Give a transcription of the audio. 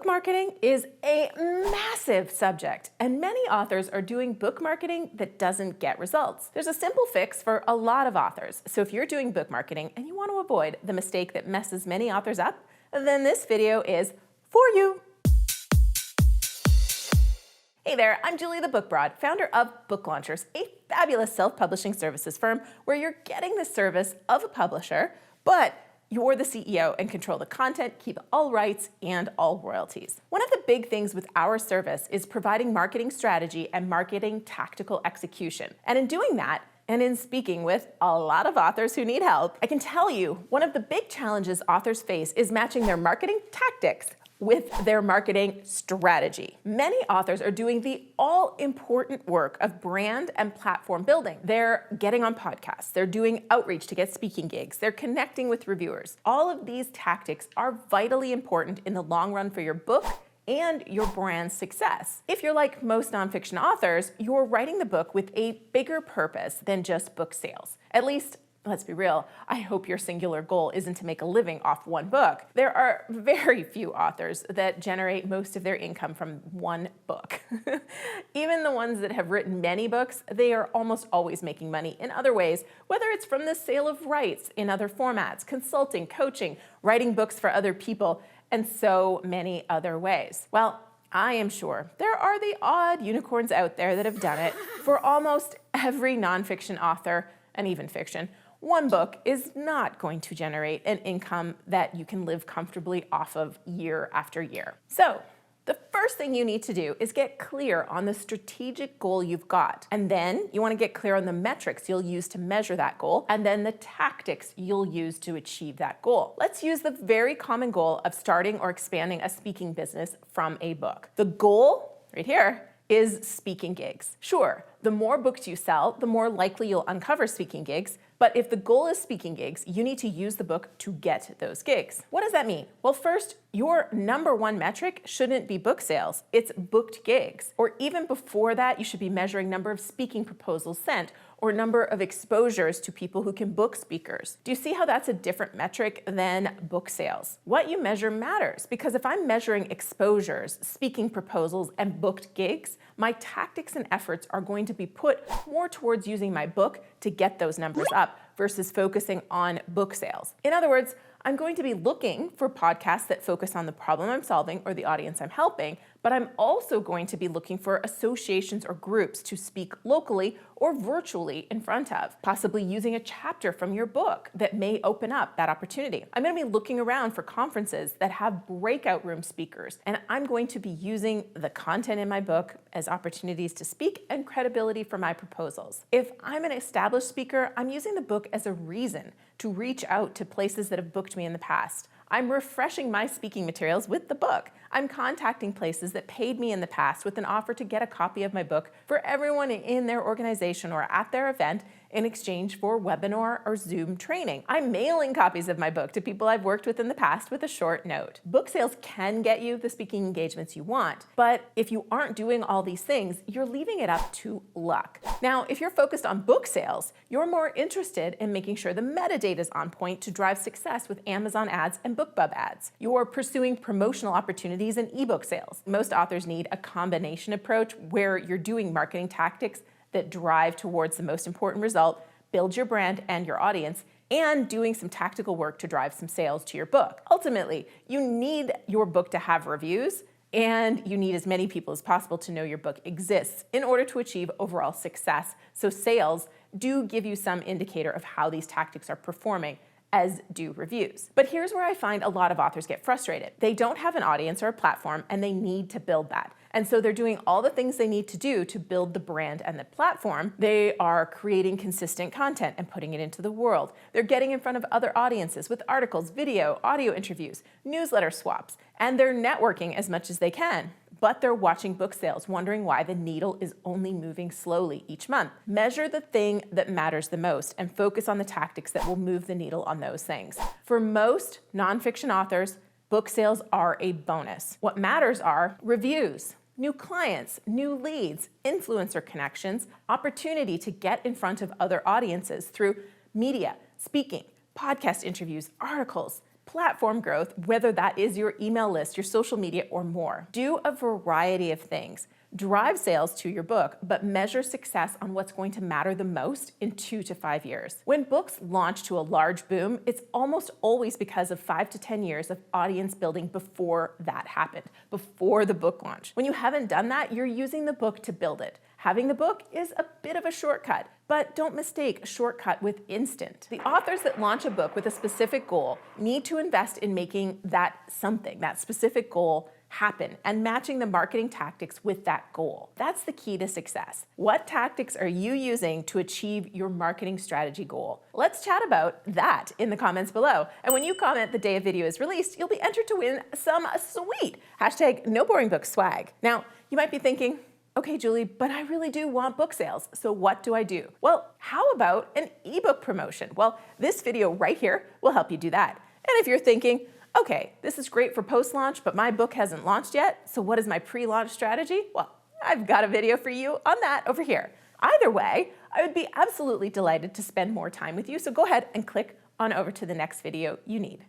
marketing is a massive subject, and many authors are doing book marketing that doesn't get results. There's a simple fix for a lot of authors. So if you're doing book marketing and you want to avoid the mistake that messes many authors up, then this video is for you. Hey there, I'm Julie the Book Broad, founder of Book Launchers, a fabulous self-publishing services firm where you're getting the service of a publisher, but you're the CEO and control the content, keep all rights and all royalties. One of the big things with our service is providing marketing strategy and marketing tactical execution. And in doing that, and in speaking with a lot of authors who need help, I can tell you one of the big challenges authors face is matching their marketing tactics with their marketing strategy. Many authors are doing the all-important work of brand and platform building. They're getting on podcasts, they're doing outreach to get speaking gigs, they're connecting with reviewers. All of these tactics are vitally important in the long run for your book and your brand's success. If you're like most nonfiction authors, you're writing the book with a bigger purpose than just book sales. At least, let's be real, I hope your singular goal isn't to make a living off one book. There are very few authors that generate most of their income from one book. Even the ones that have written many books, they are almost always making money in other ways, whether it's from the sale of rights in other formats, consulting, coaching, writing books for other people, and so many other ways. Well, I am sure there are the odd unicorns out there that have done it. For almost every nonfiction author, and even fiction, one book is not going to generate an income that you can live comfortably off of year after year. So the first thing you need to do is get clear on the strategic goal you've got. And then you want to get clear on the metrics you'll use to measure that goal, and then the tactics you'll use to achieve that goal. Let's use the very common goal of starting or expanding a speaking business from a book. The goal, right here, is speaking gigs. Sure, the more books you sell, the more likely you'll uncover speaking gigs, but if the goal is speaking gigs, you need to use the book to get those gigs. What does that mean? Well, first, your number one metric shouldn't be book sales, it's booked gigs. Or even before that, you should be measuring number of speaking proposals sent or number of exposures to people who can book speakers. Do you see how that's a different metric than book sales? What you measure matters, because if I'm measuring exposures, speaking proposals, and booked gigs, my tactics and efforts are going to be put more towards using my book to get those numbers up versus focusing on book sales. In other words, I'm going to be looking for podcasts that focus on the problem I'm solving or the audience I'm helping, but I'm also going to be looking for associations or groups to speak locally or virtually in front of, possibly using a chapter from your book that may open up that opportunity. I'm going to be looking around for conferences that have breakout room speakers, and I'm going to be using the content in my book as opportunities to speak and credibility for my proposals. If I'm an established speaker, I'm using the book as a reason to reach out to places that have booked me in the past. I'm refreshing my speaking materials with the book. I'm contacting places that paid me in the past with an offer to get a copy of my book for everyone in their organization or at their event in exchange for webinar or Zoom training. I'm mailing copies of my book to people I've worked with in the past with a short note. Book sales can get you the speaking engagements you want, but if you aren't doing all these things, you're leaving it up to luck. Now, if you're focused on book sales, you're more interested in making sure the metadata is on point to drive success with Amazon ads and BookBub ads. You're pursuing promotional opportunities in ebook sales. Most authors need a combination approach where you're doing marketing tactics that drive towards the most important result, build your brand and your audience, and doing some tactical work to drive some sales to your book. Ultimately, you need your book to have reviews, and you need as many people as possible to know your book exists in order to achieve overall success. So sales do give you some indicator of how these tactics are performing, as do reviews. But here's where I find a lot of authors get frustrated. They don't have an audience or a platform, and they need to build that. And so they're doing all the things they need to do to build the brand and the platform. They are creating consistent content and putting it into the world. They're getting in front of other audiences with articles, video, audio interviews, newsletter swaps, and they're networking as much as they can. But they're watching book sales, wondering why the needle is only moving slowly each month. Measure the thing that matters the most and focus on the tactics that will move the needle on those things. For most nonfiction authors, book sales are a bonus. What matters are reviews, new clients, new leads, influencer connections, opportunity to get in front of other audiences through media, speaking, podcast interviews, articles, platform growth, whether that is your email list, your social media, or more. Do a variety of things. Drive sales to your book, but measure success on what's going to matter the most in 2 to 5 years. When books launch to a large boom, it's almost always because of 5 to 10 years of audience building before that happened, before the book launch. When you haven't done that, you're using the book to build it. Having the book is a bit of a shortcut, but don't mistake a shortcut with instant. The authors that launch a book with a specific goal need to invest in making that something, that specific goal, happen and matching the marketing tactics with that goal. That's the key to success. What tactics are you using to achieve your marketing strategy goal? Let's chat about that in the comments below. And when you comment the day a video is released, you'll be entered to win some sweet #NoBoringBook swag. Now, you might be thinking, okay, Julie, but I really do want book sales. So what do I do? Well, how about an ebook promotion? Well, this video right here will help you do that. And if you're thinking, okay, this is great for post-launch, but my book hasn't launched yet, so what is my pre-launch strategy? Well, I've got a video for you on that over here. Either way, I would be absolutely delighted to spend more time with you, so go ahead and click on over to the next video you need.